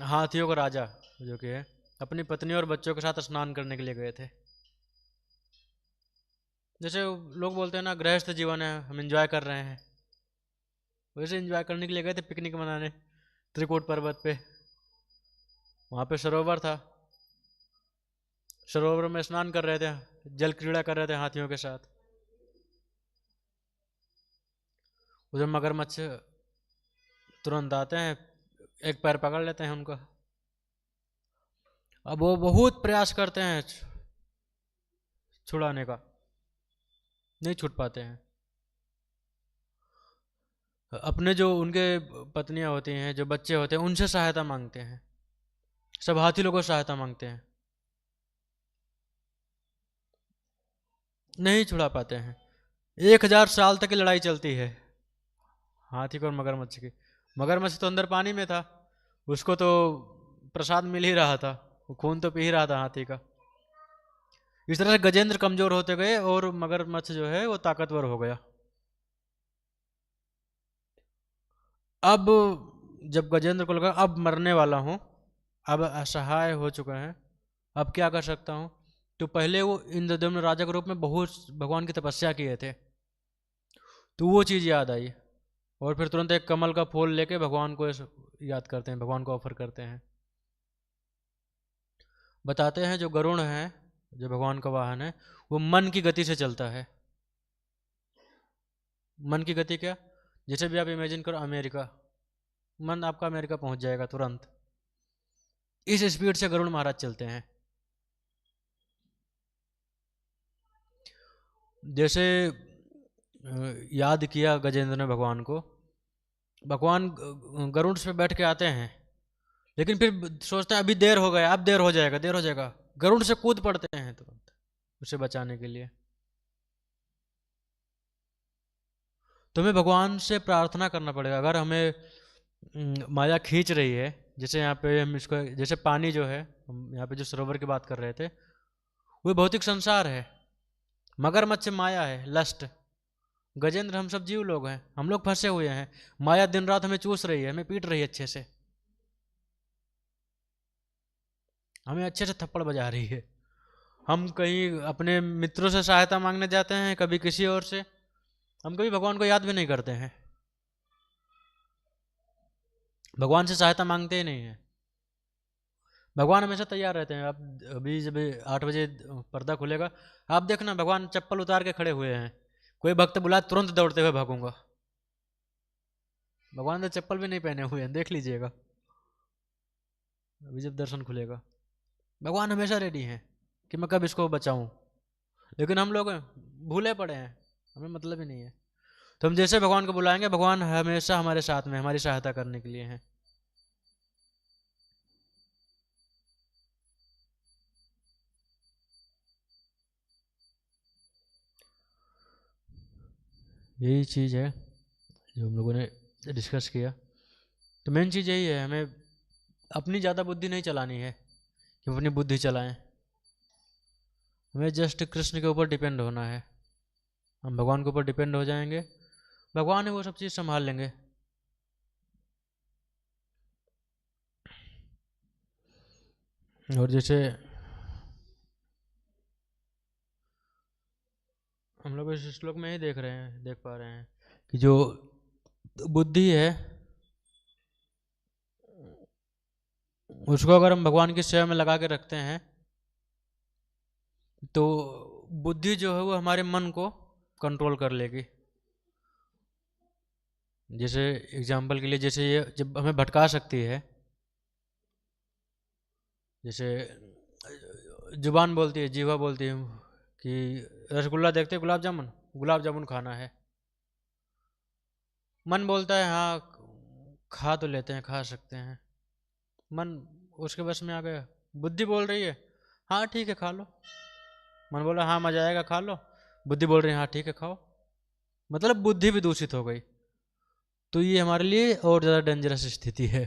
हाथियों का राजा जो कि है अपनी पत्नी और बच्चों के साथ स्नान करने के लिए गए थे। जैसे लोग बोलते हैं ना गृहस्थ जीवन है, हम एंजॉय कर रहे हैं, वैसे एंजॉय करने के लिए गए थे पिकनिक मनाने त्रिकूट पर्वत पे। वहाँ पे सरोवर था, सरोवर में स्नान कर रहे थे, जल क्रीड़ा कर रहे थे हाथियों के साथ। उधर मगरमच्छ तुरंत आते हैं, एक पैर पकड़ लेते हैं उनका, अब वो बहुत प्रयास करते हैं छुड़ाने का, नहीं छूट पाते हैं। अपने जो उनके पत्नियां होती हैं, जो बच्चे होते हैं, उनसे सहायता मांगते हैं, सब हाथी लोगों से सहायता मांगते हैं, नहीं छुड़ा पाते हैं। 1000 साल तक की लड़ाई चलती है हाथी को और मगरमच्छ की। मगरमच्छ तो अंदर पानी में था, उसको तो प्रसाद मिल ही रहा था, वो खून तो पी ही रहा था हाथी का। इस तरह से गजेंद्र कमजोर होते गए और मगरमच्छ जो है वो ताकतवर हो गया। अब जब गजेंद्र को लगा अब मरने वाला हूँ, अब असहाय हो चुका है, अब क्या कर सकता हूँ, तो पहले वो इंद्रदम्न राजा के रूप में बहुत भगवान की तपस्या किए थे, तो वो चीज़ याद आई और फिर तुरंत एक कमल का फूल लेके भगवान को याद करते हैं, भगवान को ऑफर करते हैं। बताते हैं जो गरुड़ है, जो भगवान का वाहन है, वो मन की गति से चलता है। मन की गति क्या? जैसे भी आप इमेजिन करो अमेरिका, मन आपका अमेरिका पहुंच जाएगा तुरंत। इस स्पीड से गरुड़ महाराज चलते हैं। जैसे याद किया गजेंद्र ने भगवान को, भगवान गरुड़ से बैठ के आते हैं, लेकिन फिर सोचते हैं अभी देर हो गया, अब देर हो जाएगा, देर हो जाएगा, गरुड़ से कूद पड़ते हैं तुरंत उसे बचाने के लिए। तो हमें भगवान से प्रार्थना करना पड़ेगा। अगर हमें माया खींच रही है, जैसे यहाँ पे हम इसको, जैसे पानी जो है, हम यहाँ पे जो सरोवर की बात कर रहे थे, वो भौतिक संसार है, मगरमच्छ माया है, लस्ट। गजेंद्र हम सब जीव लोग हैं, हम लोग फंसे हुए हैं, माया दिन रात हमें चूस रही है, हमें पीट रही है अच्छे से, हमें अच्छे से थप्पड़ बजा रही है। हम कहीं अपने मित्रों से सहायता मांगने जाते हैं, कभी किसी और से, हम कभी भगवान को याद भी नहीं करते हैं, भगवान से सहायता मांगते ही नहीं है। भगवान हमेशा तैयार रहते हैं। आप अभी जब 8 बजे पर्दा खुलेगा, आप देखना भगवान चप्पल उतार के खड़े हुए हैं, कोई भक्त बुलाए तुरंत दौड़ते हुए भागूंगा। भगवान तो चप्पल भी नहीं पहने हुए हैं, देख लीजिएगा अभी जब दर्शन खुलेगा। भगवान हमेशा रेडी हैं कि मैं कब इसको बचाऊं, लेकिन हम लोग भूले पड़े हैं, हमें मतलब ही नहीं है। तो हम जैसे भगवान को बुलाएंगे, भगवान हमेशा हमारे साथ में, हमारी सहायता करने के लिए हैं। यही चीज़ है जो हम लोगों ने डिस्कस किया। तो मेन चीज़ यही है, हमें अपनी ज़्यादा बुद्धि नहीं चलानी है कि अपनी बुद्धि चलाएं, हमें जस्ट कृष्ण के ऊपर डिपेंड होना है। हम भगवान के ऊपर डिपेंड हो जाएंगे, भगवान ही वो सब चीज़ संभाल लेंगे। और जैसे हम लोग इस श्लोक में ही देख रहे हैं, देख पा रहे हैं कि जो बुद्धि है, उसको अगर हम भगवान की सेवा में लगा के रखते हैं, तो बुद्धि जो है वो हमारे मन को कंट्रोल कर लेगी। जैसे एग्जाम्पल के लिए, जैसे ये जब हमें भटका सकती है, जैसे जुबान बोलती है, जीवा बोलती है कि रसगुल्ला देखते गुलाब जामुन खाना है। मन बोलता है हाँ खा तो लेते हैं, खा सकते हैं, मन उसके बस में आ गया। बुद्धि बोल रही है हाँ ठीक है खा लो, मन बोला हाँ मजा आएगा खा लो, बुद्धि बोल रही है हाँ ठीक है खाओ, मतलब बुद्धि भी दूषित हो गई। तो ये हमारे लिए और ज़्यादा डेंजरस स्थिति है।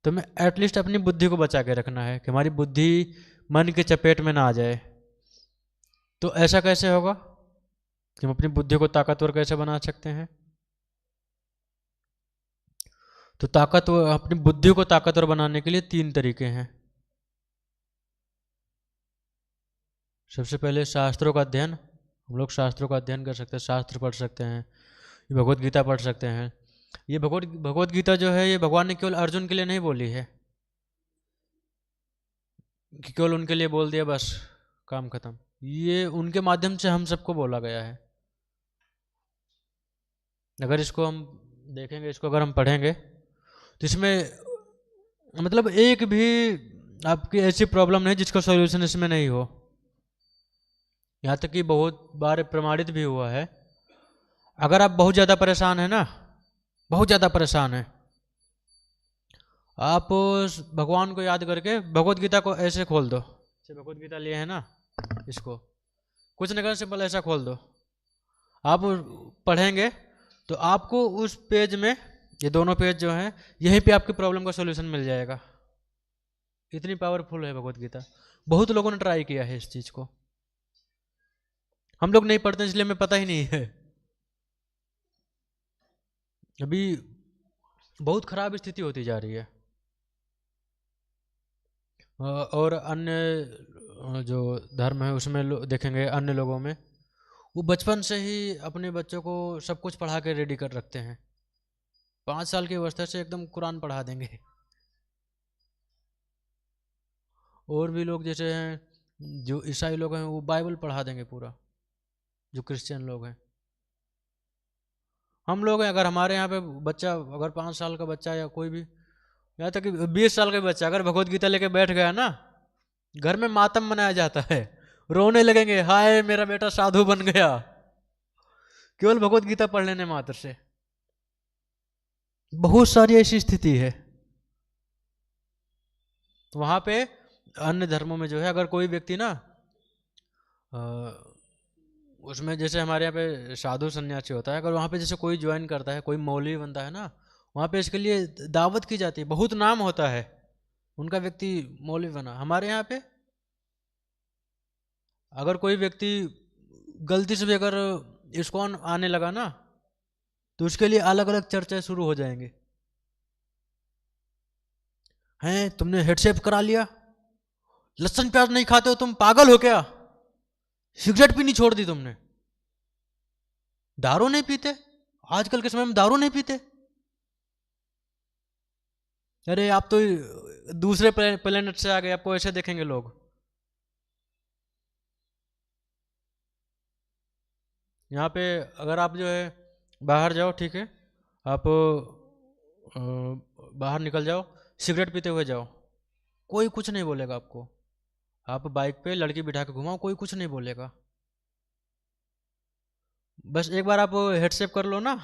तो हमें एटलीस्ट अपनी बुद्धि को बचा के रखना है कि हमारी बुद्धि मन के चपेट में ना आ जाए। तो ऐसा कैसे होगा कि हम अपनी बुद्धि को ताकतवर कैसे बना सकते हैं? तो ताकतवर, अपनी बुद्धि को ताकतवर बनाने के लिए 3 तरीके हैं। सबसे पहले शास्त्रों का अध्ययन, हम लोग शास्त्रों का अध्ययन कर सकते हैं, शास्त्र पढ़ सकते हैं, भगवत गीता पढ़ सकते हैं। ये भगवत गीता जो है, ये भगवान ने केवल अर्जुन के लिए नहीं बोली है कि केवल उनके लिए बोल दिया बस काम खत्म, ये उनके माध्यम से हम सबको बोला गया है। अगर इसको हम देखेंगे, इसको अगर हम पढ़ेंगे, तो इसमें मतलब एक भी आपकी ऐसी प्रॉब्लम नहीं जिसका सॉल्यूशन इसमें नहीं हो। यहाँ तक कि बहुत बार प्रमाणित भी हुआ है, अगर आप बहुत ज़्यादा परेशान हैं ना, बहुत ज़्यादा परेशान हैं, आप भगवान को याद करके भगवत गीता को ऐसे खोल दो, जैसे भगवत गीता लिए है ना, इसको कुछ नहीं करना, सिंपल ऐसा खोल दो, आप पढ़ेंगे तो आपको उस पेज में, ये दोनों पेज जो हैं, यहीं पे आपकी प्रॉब्लम का सॉल्यूशन मिल जाएगा। इतनी पावरफुल है भगवत गीता। बहुत लोगों ने ट्राई किया है इस चीज़ को, हम लोग नहीं पढ़ते इसलिए हमें पता ही नहीं है। अभी बहुत खराब स्थिति होती जा रही है। और अन्य जो धर्म है उसमें देखेंगे अन्य लोगों में, वो बचपन से ही अपने बच्चों को सब कुछ पढ़ा के रेडी कर रखते हैं। 5 साल की अवस्था से एकदम कुरान पढ़ा देंगे। और भी लोग जैसे हैं जो ईसाई लोग हैं वो बाइबल पढ़ा देंगे पूरा, जो क्रिश्चियन लोग हैं। हम लोग हैं, अगर हमारे यहाँ पे बच्चा, अगर 5 साल का बच्चा या कोई भी, यहाँ तक कि 20 साल का बच्चा अगर भगवत गीता लेके बैठ गया ना, घर में मातम मनाया जाता है, रोने लगेंगे, हाय मेरा बेटा साधु बन गया, केवल भगवत गीता पढ़ लेने मात्र से। बहुत सारी ऐसी स्थिति है। वहां पे अन्य धर्मों में जो है, अगर कोई व्यक्ति ना उसमें जैसे हमारे यहाँ पे साधु सन्यासी होता है, अगर वहाँ पे जैसे कोई ज्वाइन करता है, कोई मौलवी बनता है ना, वहाँ पे इसके लिए दावत की जाती है, बहुत नाम होता है उनका, व्यक्ति मौलवी बना। हमारे यहाँ पे अगर कोई व्यक्ति गलती से भी अगर इस्कॉन आने लगा ना, तो उसके लिए अलग अलग चर्चाएं शुरू हो जाएंगे। हैं, तुमने हेड शेव करा लिया, लहसुन प्याज नहीं खाते हो, तुम पागल हो क्या, सिगरेट पीनी छोड़ दी तुमने, दारू नहीं पीते, आजकल के समय में दारू नहीं पीते, अरे आप तो दूसरे प्लेनेट से आ गए, आपको ऐसे देखेंगे लोग। यहाँ पे अगर आप जो है बाहर जाओ, ठीक है, आप बाहर निकल जाओ, सिगरेट पीते हुए जाओ, कोई कुछ नहीं बोलेगा आपको। आप बाइक पे लड़की बिठा के घुमाओ, कोई कुछ नहीं बोलेगा। बस एक बार आप हेडसेप कर लो ना,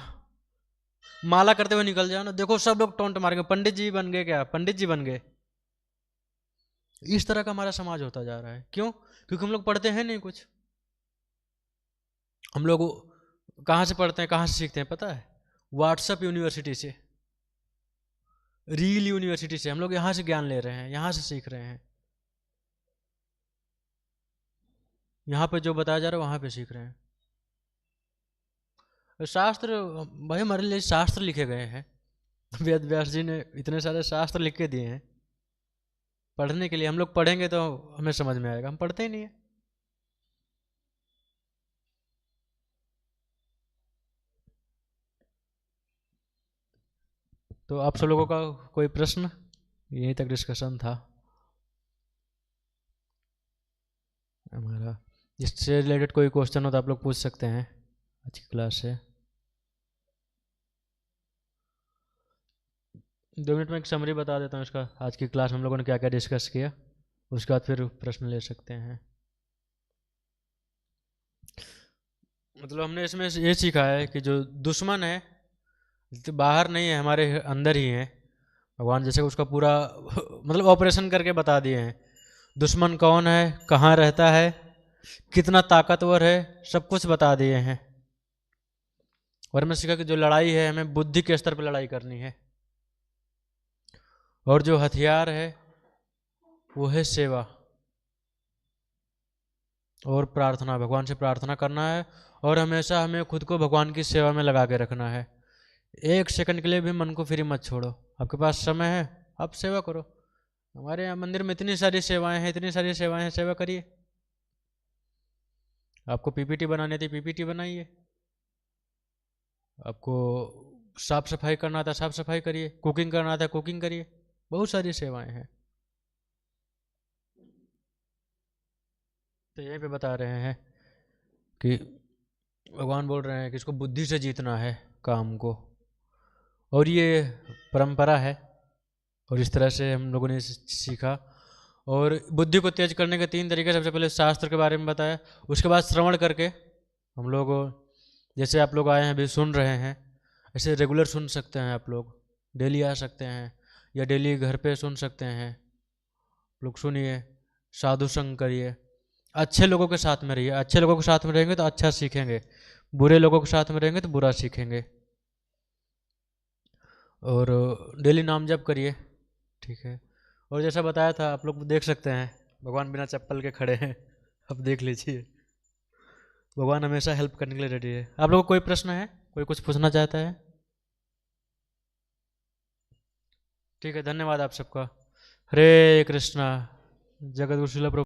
माला करते हुए निकल जाओ ना, देखो सब लोग टोंट मारेंगे, पंडित जी बन गए क्या, पंडित जी बन गए। इस तरह का हमारा समाज होता जा रहा है। क्यों? क्योंकि हम लोग पढ़ते हैं नहीं कुछ। हम लोग कहाँ से पढ़ते हैं, कहाँ से सीखते हैं पता है? व्हाट्सएप यूनिवर्सिटी से, रील यूनिवर्सिटी से हम लोग यहाँ से ज्ञान ले रहे हैं, यहाँ से सीख रहे हैं। यहाँ पे जो बताया जा रहा है वहाँ पे सीख रहे हैं। शास्त्र भाई, हमारे लिए शास्त्र लिखे गए हैं, वेद व्यास जी ने इतने सारे शास्त्र लिख के दिए हैं पढ़ने के लिए। हम लोग पढ़ेंगे तो हमें समझ में आएगा, हम पढ़ते ही नहीं है। तो आप सब लोगों का कोई प्रश्न? यहीं तक डिस्कशन था हमारा। इससे रिलेटेड कोई क्वेश्चन हो तो आप लोग पूछ सकते हैं आज की क्लास से। 2 मिनट में एक समरी बता देता हूँ इसका, आज की क्लास में हम लोगों ने क्या क्या डिस्कस किया, उसके बाद फिर प्रश्न ले सकते हैं। मतलब हमने इसमें ये सीखा है कि जो दुश्मन है तो बाहर नहीं है, हमारे अंदर ही है। भगवान जैसे उसका पूरा मतलब ऑपरेशन करके बता दिए हैं, दुश्मन कौन है, कहाँ रहता है, कितना ताकतवर है, सब कुछ बता दिए हैं। और हमें सीखा कि जो लड़ाई है हमें बुद्धि के स्तर पर लड़ाई करनी है, और जो हथियार है वो है सेवा और प्रार्थना। भगवान से प्रार्थना करना है, और हमेशा हमें खुद को भगवान की सेवा में लगा के रखना है। 1 सेकंड के लिए भी मन को फ्री मत छोड़ो। आपके पास समय है, आप सेवा करो। हमारे यहाँ मंदिर में इतनी सारी सेवाएं हैं, इतनी सारी सेवाएं हैं, सेवा करिए। आपको पीपीटी बनानी थी, पीपीटी बनाइए। आपको साफ सफाई करना था, साफ सफाई करिए। कुकिंग करना था, कुकिंग करिए। बहुत सारी सेवाएं हैं। तो यहीं पे बता रहे हैं कि भगवान बोल रहे हैं कि इसको बुद्धि से जीतना है काम को, और ये परंपरा है, और इस तरह से हम लोगों ने सीखा। और बुद्धि को तेज करने के 3 तरीके, सबसे पहले शास्त्र के बारे में बताया, उसके बाद श्रवण करके हम लोग, जैसे आप लोग आए हैं अभी सुन रहे हैं, ऐसे रेगुलर सुन सकते हैं। आप लोग डेली आ सकते हैं या डेली घर पे सुन सकते हैं। लोग सुनिए, साधु संग करिए, अच्छे लोगों के साथ में रहिए। अच्छे लोगों के साथ में रहेंगे तो अच्छा सीखेंगे, बुरे लोगों के साथ में रहेंगे तो बुरा सीखेंगे। और डेली नाम जप करिए, ठीक है। और जैसा बताया था, आप लोग देख सकते हैं भगवान बिना चप्पल के खड़े हैं, अब देख लीजिए। भगवान हमेशा हेल्प करने के लिए रेडी है। आप लोगों को कोई प्रश्न है, कोई कुछ पूछना चाहता है? ठीक है, धन्यवाद आप सबका। हरे कृष्णा। जगत गुरु शिला प्रभु।